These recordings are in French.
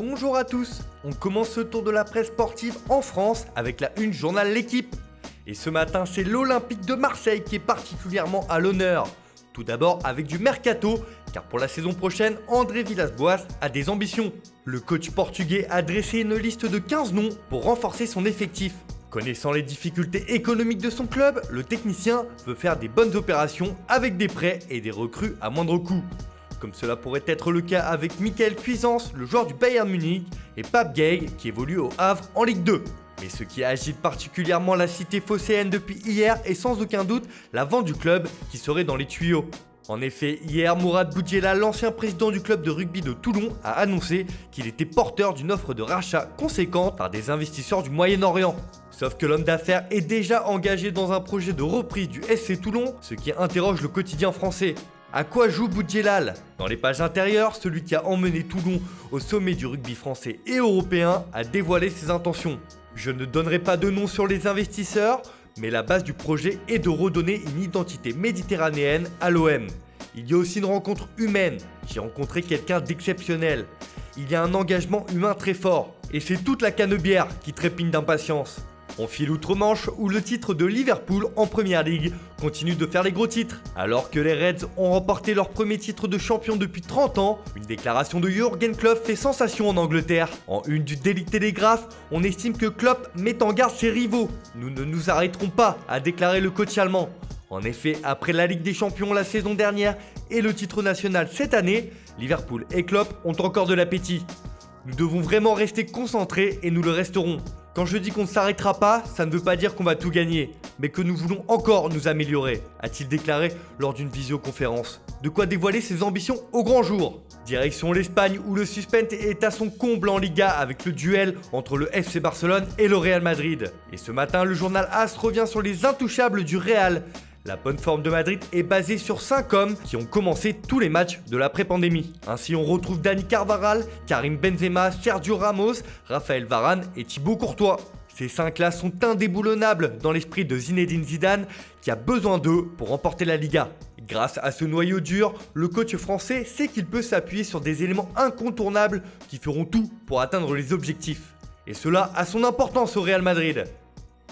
Bonjour à tous, on commence ce tour de la presse sportive en France avec la une journal L'Équipe. Et ce matin, c'est l'Olympique de Marseille qui est particulièrement à l'honneur. Tout d'abord avec du mercato, car pour la saison prochaine, André Villas-Boas a des ambitions. Le coach portugais a dressé une liste de 15 noms pour renforcer son effectif. Connaissant les difficultés économiques de son club, le technicien veut faire des bonnes opérations avec des prêts et des recrues à moindre coût. Comme cela pourrait être le cas avec Michael Cuisance, le joueur du Bayern Munich, et Pape Gueye qui évolue au Havre en Ligue 2. Mais ce qui agite particulièrement la cité phocéenne depuis hier est sans aucun doute la vente du club qui serait dans les tuyaux. En effet, hier, Mourad Boudjelal, l'ancien président du club de rugby de Toulon, a annoncé qu'il était porteur d'une offre de rachat conséquente par des investisseurs du Moyen-Orient. Sauf que l'homme d'affaires est déjà engagé dans un projet de reprise du SC Toulon, ce qui interroge le quotidien français. À quoi joue Boudjelal? Dans les pages intérieures, celui qui a emmené Toulon au sommet du rugby français et européen a dévoilé ses intentions. Je ne donnerai pas de nom sur les investisseurs, mais la base du projet est de redonner une identité méditerranéenne à l'OM. Il y a aussi une rencontre humaine, j'ai rencontré quelqu'un d'exceptionnel. Il y a un engagement humain très fort, et c'est toute la canebière qui trépigne d'impatience. On file outre-Manche où le titre de Liverpool en Première Ligue continue de faire les gros titres. Alors que les Reds ont remporté leur premier titre de champion depuis 30 ans, une déclaration de Jürgen Klopp fait sensation en Angleterre. En une du Daily Telegraph, on estime que Klopp met en garde ses rivaux. Nous ne nous arrêterons pas, a déclaré le coach allemand. En effet, après la Ligue des Champions la saison dernière et le titre national cette année, Liverpool et Klopp ont encore de l'appétit. Nous devons vraiment rester concentrés et nous le resterons. Quand je dis qu'on ne s'arrêtera pas, ça ne veut pas dire qu'on va tout gagner, mais que nous voulons encore nous améliorer, a-t-il déclaré lors d'une visioconférence. De quoi dévoiler ses ambitions au grand jour. Direction l'Espagne où le suspense est à son comble en Liga avec le duel entre le FC Barcelone et le Real Madrid. Et ce matin, le journal AS revient sur les intouchables du Real. La bonne forme de Madrid est basée sur 5 hommes qui ont commencé tous les matchs de l'après-pandémie. Ainsi, on retrouve Dani Carvajal, Karim Benzema, Sergio Ramos, Raphaël Varane et Thibaut Courtois. Ces 5-là sont indéboulonnables dans l'esprit de Zinedine Zidane qui a besoin d'eux pour remporter la Liga. Grâce à ce noyau dur, le coach français sait qu'il peut s'appuyer sur des éléments incontournables qui feront tout pour atteindre les objectifs. Et cela a son importance au Real Madrid.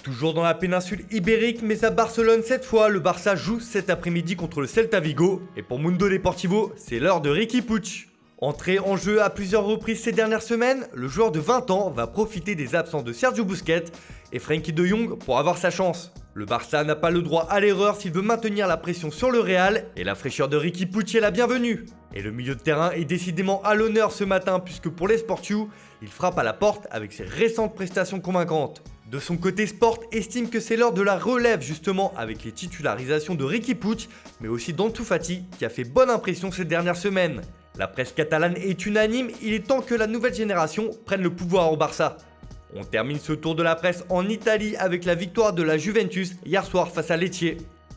Toujours dans la péninsule ibérique, mais à Barcelone cette fois, le Barça joue cet après-midi contre le Celta Vigo. Et pour Mundo Deportivo, c'est l'heure de Riqui Puig. Entré en jeu à plusieurs reprises ces dernières semaines, le joueur de 20 ans va profiter des absences de Sergio Busquets et Frenkie de Jong pour avoir sa chance. Le Barça n'a pas le droit à l'erreur s'il veut maintenir la pression sur le Real et la fraîcheur de Riqui Puig est la bienvenue. Et le milieu de terrain est décidément à l'honneur ce matin puisque pour les Sportiu, il frappe à la porte avec ses récentes prestations convaincantes. De son côté, Sport estime que c'est l'heure de la relève justement avec les titularisations de Riqui Puig, mais aussi d'Ansu Fati qui a fait bonne impression ces dernières semaines. La presse catalane est unanime, il est temps que la nouvelle génération prenne le pouvoir au Barça. On termine ce tour de la presse en Italie avec la victoire de la Juventus hier soir face à Lecce.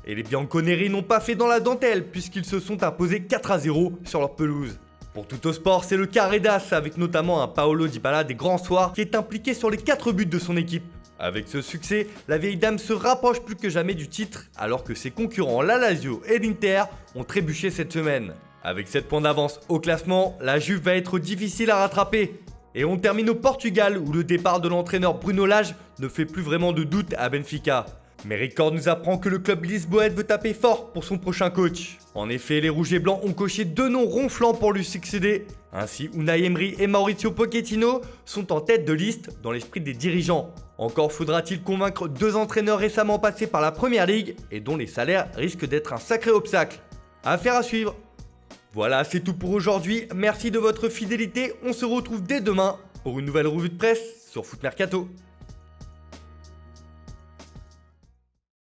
Et les Bianconeri n'ont pas fait dans la dentelle puisqu'ils se sont imposés 4-0 sur leur pelouse. Pour tout au sport, c'est le Carredas avec notamment un Paolo Dybala des grands soirs qui est impliqué sur les 4 buts de son équipe. Avec ce succès, la vieille dame se rapproche plus que jamais du titre alors que ses concurrents la Lazio et l'Inter ont trébuché cette semaine. Avec 7 points d'avance au classement, la Juve va être difficile à rattraper. Et on termine au Portugal où le départ de l'entraîneur Bruno Lage ne fait plus vraiment de doute à Benfica. Mais Record nous apprend que le club lisboète veut taper fort pour son prochain coach. En effet, les Rouges et Blancs ont coché 2 noms ronflants pour lui succéder. Ainsi, Unai Emery et Mauricio Pochettino sont en tête de liste dans l'esprit des dirigeants. Encore faudra-t-il convaincre 2 entraîneurs récemment passés par la Première Ligue et dont les salaires risquent d'être un sacré obstacle. Affaire à suivre. Voilà, c'est tout pour aujourd'hui. Merci de votre fidélité. On se retrouve dès demain pour une nouvelle revue de presse sur Foot Mercato.